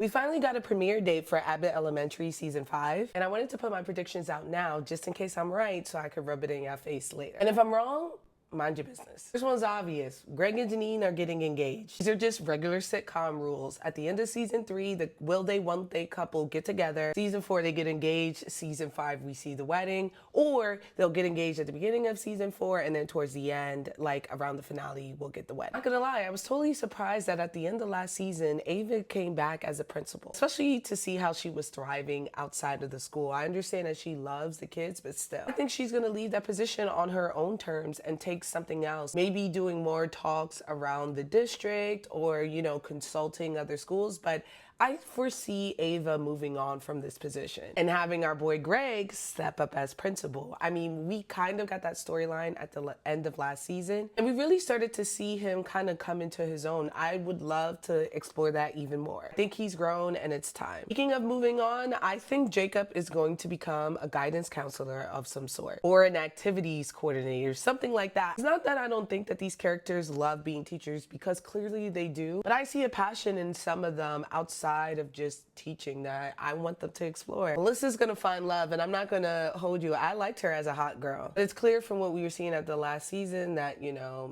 We finally got a premiere date for Abbott Elementary season 5, and I wanted to put my predictions out now just in case I'm right so I could rub it in your face later. And if I'm wrong, mind your business. This one's obvious. Greg and Janine are getting engaged. These are just regular sitcom rules. At the end of season 3, the will they, won't they couple get together. Season 4, they get engaged. Season 5, we see the wedding. Or they'll get engaged at the beginning of season 4, and then towards the end, like around the finale, we'll get the wedding. Not gonna lie, I was totally surprised that at the end of last season, Ava came back as a principal, especially to see how she was thriving outside of the school. I understand that she loves the kids, but still, I think she's gonna leave that position on her own terms and take something else, maybe doing more talks around the district or, consulting other schools. But I foresee Ava moving on from this position and having our boy Greg step up as principal. I mean, we kind of got that storyline at the end of last season, and we really started to see him kind of come into his own. I would love to explore that even more. I think he's grown and it's time. Speaking of moving on, I think Jacob is going to become a guidance counselor of some sort or an activities coordinator, something like that. It's not that I don't think that these characters love being teachers, because clearly they do, but I see a passion in some of them outside of just teaching that I want them to explore. Melissa's gonna find love, and I'm not gonna hold you. I liked her as a hot girl. But it's clear from what we were seeing at the last season that,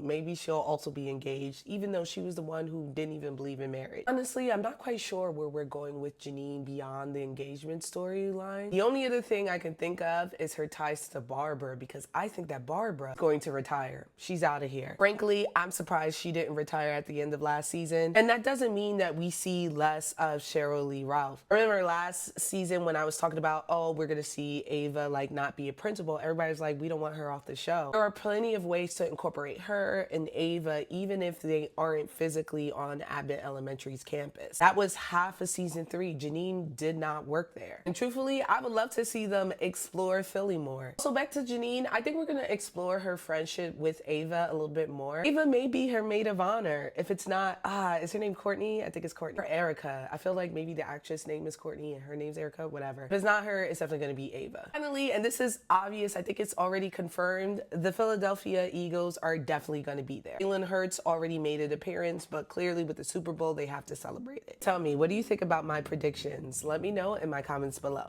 maybe she'll also be engaged, even though she was the one who didn't even believe in marriage. Honestly, I'm not quite sure where we're going with Janine beyond the engagement storyline. The only other thing I can think of is her ties to Barbara, because I think that Barbara is going to retire. She's out of here. Frankly, I'm surprised she didn't retire at the end of last season. And that doesn't mean that we see less of Cheryl Lee Ralph. Remember last season when I was talking about, we're gonna see Ava not be a principal, everybody's like, we don't want her off the show. There are plenty of ways to incorporate her and Ava, even if they aren't physically on Abbott Elementary's campus. That was half of season 3. Janine did not work there. And truthfully, I would love to see them explore Philly more. So back to Janine, I think we're gonna explore her friendship with Ava a little bit more. Ava may be her maid of honor. If it's not, is her name Courtney? I think it's Courtney. Or Erica. I feel like maybe the actress name is Courtney and her name's Erica, whatever. If it's not her, it's definitely gonna be Ava. Finally, and this is obvious, I think it's already confirmed, the Philadelphia Eagles are definitely gonna be there. Jalen Hurts already made an appearance, but clearly with the Super Bowl, they have to celebrate it. Tell me, what do you think about my predictions? Let me know in my comments below.